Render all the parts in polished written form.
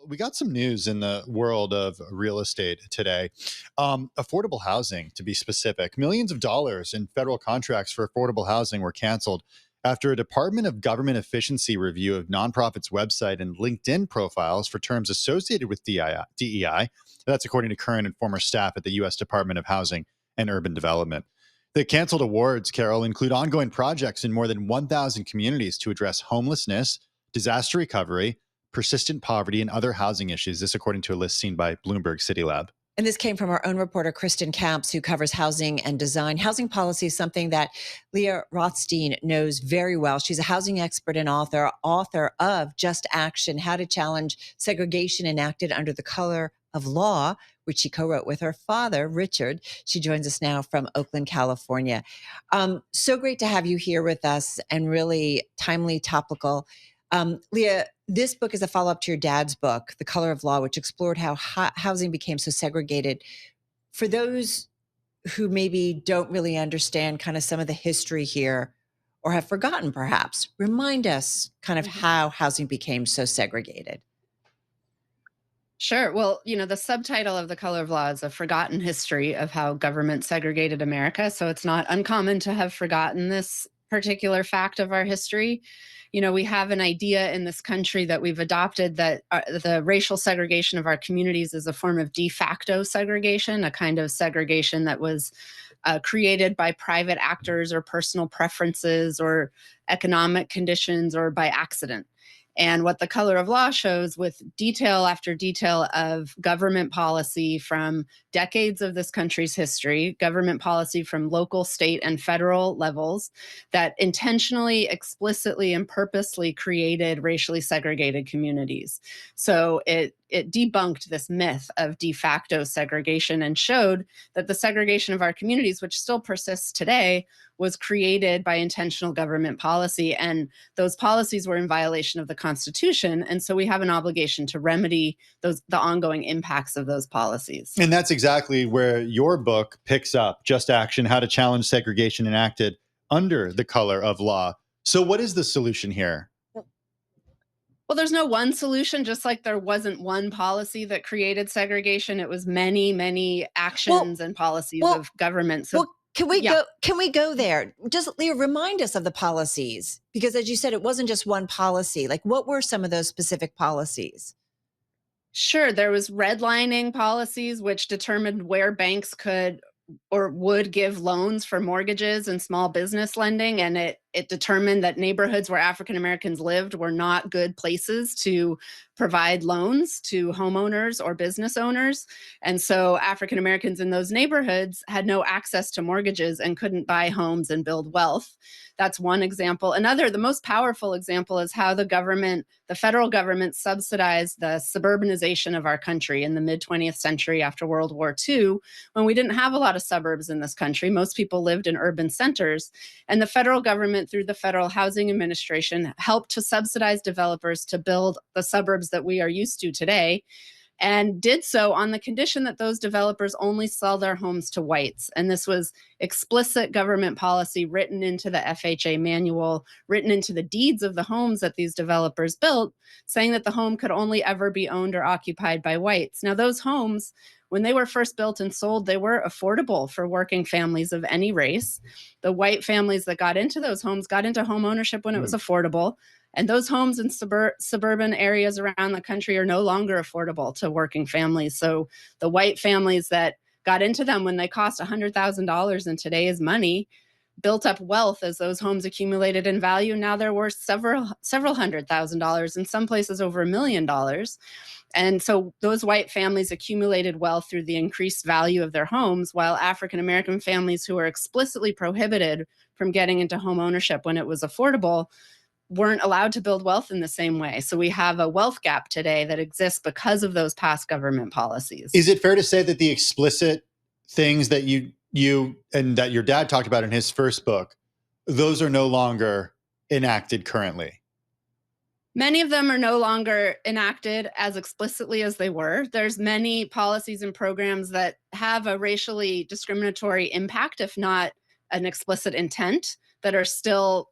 we got some news in the world of real estate today. Affordable housing, to be specific, millions of dollars in federal contracts for affordable housing were canceled after a Department of Government Efficiency review of nonprofits' website and LinkedIn profiles for terms associated with DEI. That's according to current and former staff at the U.S. Department of Housing and Urban Development. The canceled awards, Carol, include ongoing projects in more than 1,000 communities to address homelessness, disaster recovery, persistent poverty, and other housing issues. This, according to a list seen by Bloomberg City Lab. And this came from our own reporter, Kristen Camps, who covers housing and design. Housing policy is something that Leah Rothstein knows very well. She's a housing expert and author of Just Action, How to Challenge Segregation Enacted Under the Color of Law, which she co-wrote with her father, Richard. She joins us now from Oakland, California. So great to have you here with us and really timely, topical. Leah, this book is a follow-up to your dad's book, The Color of Law, which explored how housing became so segregated. For those who maybe don't really understand kind of some of the history here or have forgotten perhaps, remind us kind of how housing became so segregated. Sure. Well, the subtitle of The Color of Law is A Forgotten History of How Government Segregated America. So it's not uncommon to have forgotten this particular fact of our history. We have an idea in this country that we've adopted that the racial segregation of our communities is a form of de facto segregation, a kind of segregation that was created by private actors or personal preferences or economic conditions or by accident. And what The Color of Law shows, with detail after detail of government policy from decades of this country's history, government policy from local, state, and federal levels that intentionally, explicitly, and purposely created racially segregated communities. So it debunked this myth of de facto segregation and showed that the segregation of our communities, which still persists today, was created by intentional government policy. And those policies were in violation of the Constitution. And so we have an obligation to remedy the ongoing impacts of those policies. And that's exactly where your book picks up, Just Action, How to Challenge Segregation Enacted Under the Color of Law. So what is the solution here? Well, there's no one solution, just like there wasn't one policy that created segregation. It was many, many actions and policies of government. So can we go there? Just, Leah, remind us of the policies, because as you said, it wasn't just one policy. Like, what were some of those specific policies? Sure. There was redlining policies, which determined where banks could or would give loans for mortgages and small business lending. And it determined that neighborhoods where African Americans lived were not good places to provide loans to homeowners or business owners. And so African Americans in those neighborhoods had no access to mortgages and couldn't buy homes and build wealth. That's one example. Another, the most powerful example, is how the federal government subsidized the suburbanization of our country in the mid-20th century after World War II, when we didn't have a lot of suburbs in this country. Most people lived in urban centers. And the federal government, through the Federal Housing Administration, helped to subsidize developers to build the suburbs that we are used to today, and did so on the condition that those developers only sell their homes to whites. And this was explicit government policy written into the FHA manual, written into the deeds of the homes that these developers built, saying that the home could only ever be owned or occupied by whites. Now, those homes, when they were first built and sold, they were affordable for working families of any race. The white families that got into those homes got into home ownership when it was affordable. And those homes in suburban areas around the country are no longer affordable to working families. So the white families that got into them when they cost $100,000 in today's money built up wealth as those homes accumulated in value. Now they're worth several $100,000, in some places over $1 million. And so those white families accumulated wealth through the increased value of their homes, while African American families who were explicitly prohibited from getting into home ownership when it was affordable weren't allowed to build wealth in the same way. So we have a wealth gap today that exists because of those past government policies. Is it fair to say that the explicit things that you and that your dad talked about in his first book, those are no longer enacted currently? Many of them are no longer enacted as explicitly as they were. There's many policies and programs that have a racially discriminatory impact, if not an explicit intent, that are still,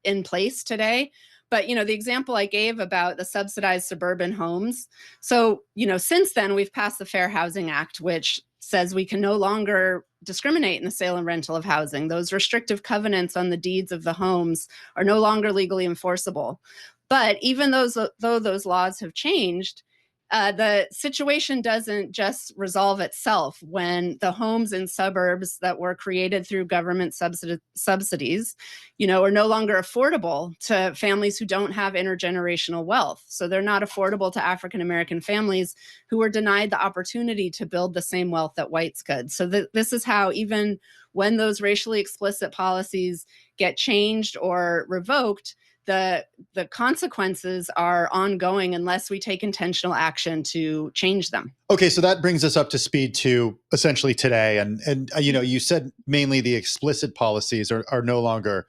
in place today. But, the example I gave about the subsidized suburban homes. So, since then we've passed the Fair Housing Act, which says we can no longer discriminate in the sale and rental of housing. Those restrictive covenants on the deeds of the homes are no longer legally enforceable. But even though those laws have changed, the situation doesn't just resolve itself when the homes in suburbs that were created through government subsidies, are no longer affordable to families who don't have intergenerational wealth. So they're not affordable to African American families who were denied the opportunity to build the same wealth that whites could. So this is how, even when those racially explicit policies get changed or revoked, the consequences are ongoing unless we take intentional action to change them. Okay, so that brings us up to speed to essentially today, and you said mainly the explicit policies are no longer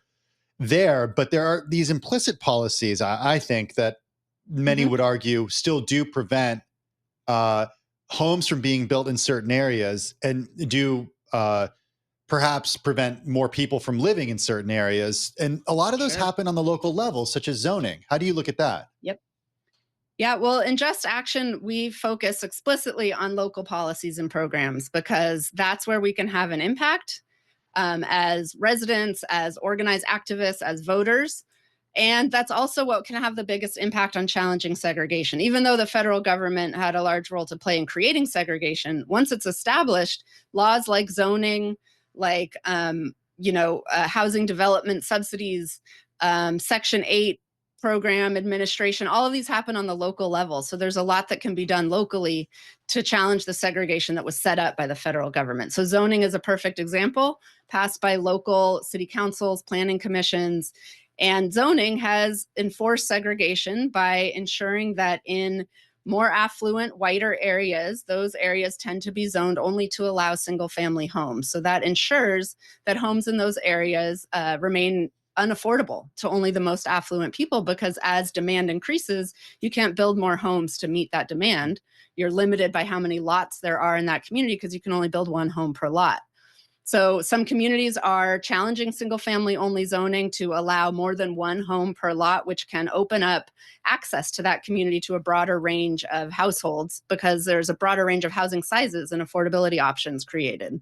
there, but there are these implicit policies. I think that many would argue still do prevent homes from being built in certain areas, and do perhaps prevent more people from living in certain areas. And a lot of those Sure. happen on the local level, such as zoning. How do you look at that? Yep. Yeah, well, in Just Action, we focus explicitly on local policies and programs because that's where we can have an impact, as residents, as organized activists, as voters. And that's also what can have the biggest impact on challenging segregation. Even though the federal government had a large role to play in creating segregation, once it's established, laws like zoning, like housing development subsidies, Section 8 program administration, all of these happen on the local level. So there's a lot that can be done locally to challenge the segregation that was set up by the federal government. So zoning is a perfect example, passed by local city councils, planning commissions. And zoning has enforced segregation by ensuring that in more affluent, whiter areas, those areas tend to be zoned only to allow single family homes. So that ensures that homes in those areas remain unaffordable to only the most affluent people, because as demand increases, you can't build more homes to meet that demand. You're limited by how many lots there are in that community because you can only build one home per lot. So some communities are challenging single family only zoning to allow more than one home per lot, which can open up access to that community to a broader range of households because there's a broader range of housing sizes and affordability options created.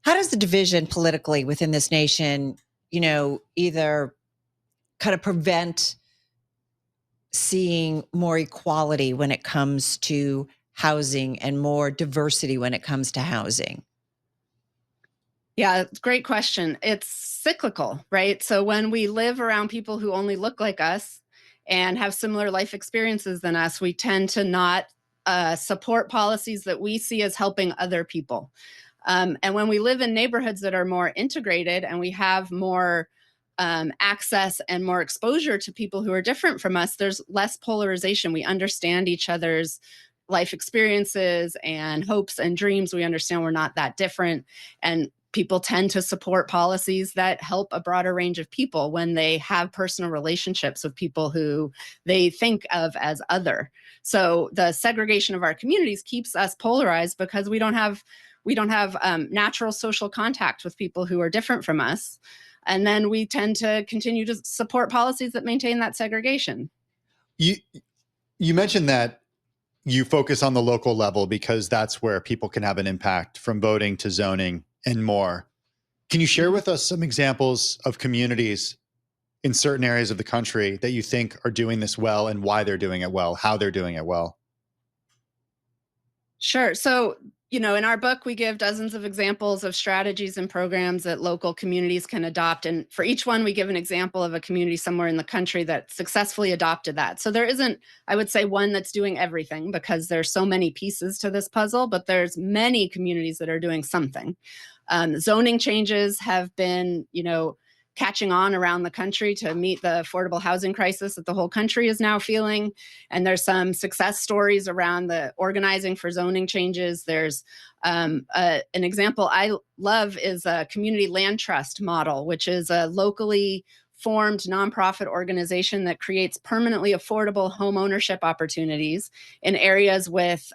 How does the division politically within this nation, either kind of prevent seeing more equality when it comes to housing and more diversity when it comes to housing? Yeah, it's a great question. It's cyclical, right? So when we live around people who only look like us and have similar life experiences than us, we tend to not support policies that we see as helping other people. And when we live in neighborhoods that are more integrated and we have more access and more exposure to people who are different from us, there's less polarization. We understand each other's life experiences and hopes and dreams. We understand we're not that different. And people tend to support policies that help a broader range of people when they have personal relationships with people who they think of as other. So the segregation of our communities keeps us polarized because we don't have natural social contact with people who are different from us. And then we tend to continue to support policies that maintain that segregation. You you mentioned that you focus on the local level because that's where people can have an impact, from voting to zoning and more. Can you share Mhm. with us some examples of communities in certain areas of the country that you think are doing this well, and why they're doing it well, how they're doing it well? Sure. So, in our book, we give dozens of examples of strategies and programs that local communities can adopt. And for each one, we give an example of a community somewhere in the country that successfully adopted that. So there isn't, I would say, one that's doing everything because there's so many pieces to this puzzle, but there's many communities that are doing something. Zoning changes have been, catching on around the country to meet the affordable housing crisis that the whole country is now feeling. And there's some success stories around the organizing for zoning changes. There's an example I love is a community land trust model, which is a locally formed nonprofit organization that creates permanently affordable home ownership opportunities in areas with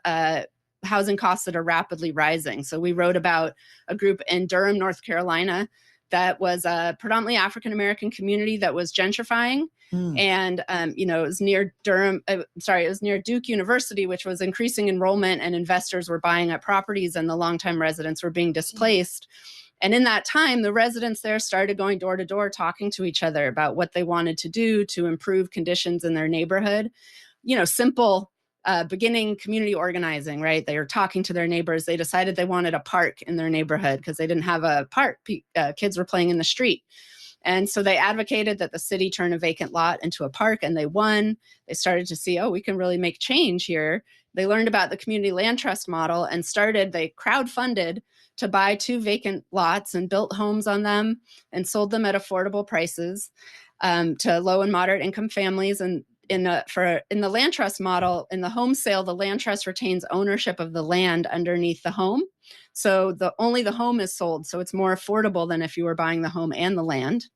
housing costs that are rapidly rising. So we wrote about a group in Durham, North Carolina, that was a predominantly African American community that was gentrifying. Mm. And, it was near it was near Duke University, which was increasing enrollment, and investors were buying up properties and the longtime residents were being displaced. And in that time, the residents there started going door to door, talking to each other about what they wanted to do to improve conditions in their neighborhood. Simple beginning community organizing, right? They were talking to their neighbors. They decided they wanted a park in their neighborhood because they didn't have a park. Kids were playing in the street. And so they advocated that the city turn a vacant lot into a park, and they won. They started to see, we can really make change here. They learned about the community land trust model and they crowdfunded to buy 2 vacant lots and built homes on them and sold them at affordable prices to low and moderate income families. And in the land trust model, in the home sale, the land trust retains ownership of the land underneath the home. So only the home is sold. So it's more affordable than if you were buying the home and the land.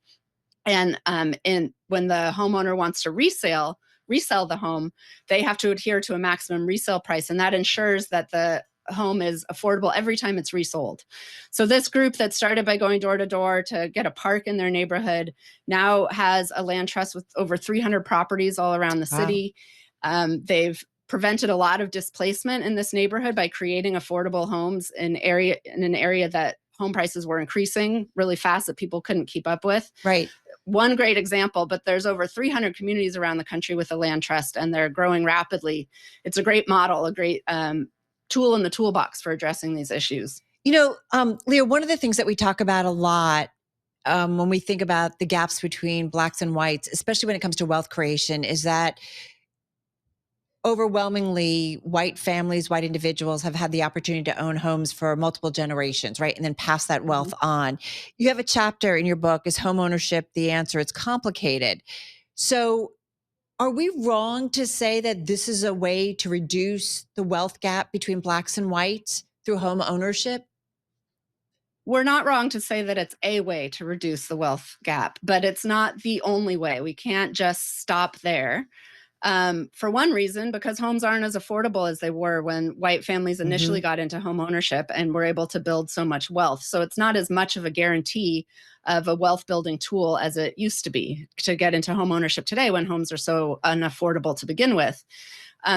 And when the homeowner wants to resell the home, they have to adhere to a maximum resale price. And that ensures that the home is affordable every time it's resold. So this group that started by going door to door to get a park in their neighborhood now has a land trust with over 300 properties all around the city. They've prevented a lot of displacement in this neighborhood by creating affordable homes in an area that home prices were increasing really fast that people couldn't keep up with. Right. One great example, but there's over 300 communities around the country with a land trust, and they're growing rapidly. It's a great model, a great tool in the toolbox for addressing these issues. Leah, one of the things that we talk about a lot when we think about the gaps between blacks and whites, especially when it comes to wealth creation, is that overwhelmingly white families, white individuals have had the opportunity to own homes for multiple generations, right? And then pass that wealth on. You have a chapter in your book, Is Home Ownership the Answer? It's complicated. So are we wrong to say that this is a way to reduce the wealth gap between blacks and whites through home ownership? We're not wrong to say that it's a way to reduce the wealth gap, but it's not the only way. We can't just stop there. For one reason, because homes aren't as affordable as they were when white families initially got into home ownership and were able to build so much wealth. So it's not as much of a guarantee of a wealth building tool as it used to be to get into home ownership today when homes are so unaffordable to begin with.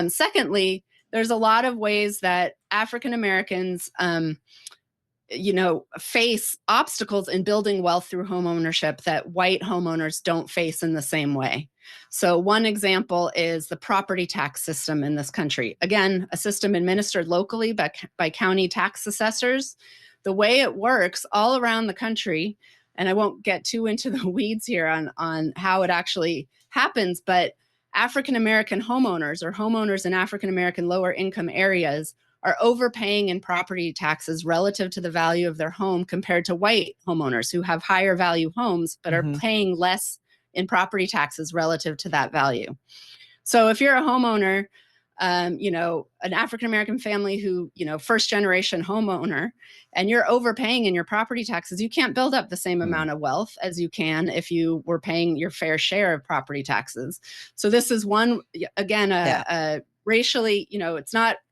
Secondly, there's a lot of ways that African Americans face obstacles in building wealth through home ownership that white homeowners don't face in the same way. So one example is the property tax system in this country. Again, a system administered locally by county tax assessors. The way it works all around the country, and I won't get too into the weeds here on how it actually happens, but African American homeowners or homeowners in African American lower income areas are overpaying in property taxes relative to the value of their home compared to white homeowners who have higher value homes but are paying less in property taxes relative to that value. So if you're a homeowner, an African American family who, first generation homeowner, and you're overpaying in your property taxes, you can't build up the same amount of wealth as you can if you were paying your fair share of property taxes. So this is one, again, a racially,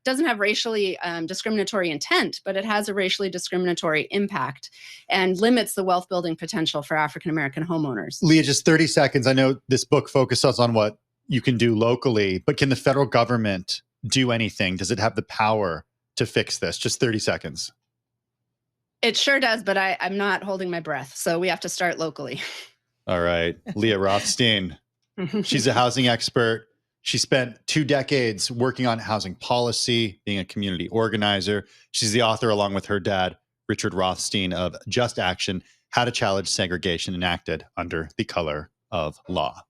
doesn't have racially discriminatory intent, but it has a racially discriminatory impact and limits the wealth building potential for African American homeowners. Leah, just 30 seconds. I know this book focuses on what you can do locally, but can the federal government do anything? Does it have the power to fix this? Just 30 seconds. It sure does, but I'm not holding my breath. So we have to start locally. All right. Leah Rothstein. She's a housing expert. She spent 2 decades working on housing policy, being a community organizer. She's the author, along with her dad, Richard Rothstein, of Just Action: How to Challenge Segregation Enacted Under the Color of Law.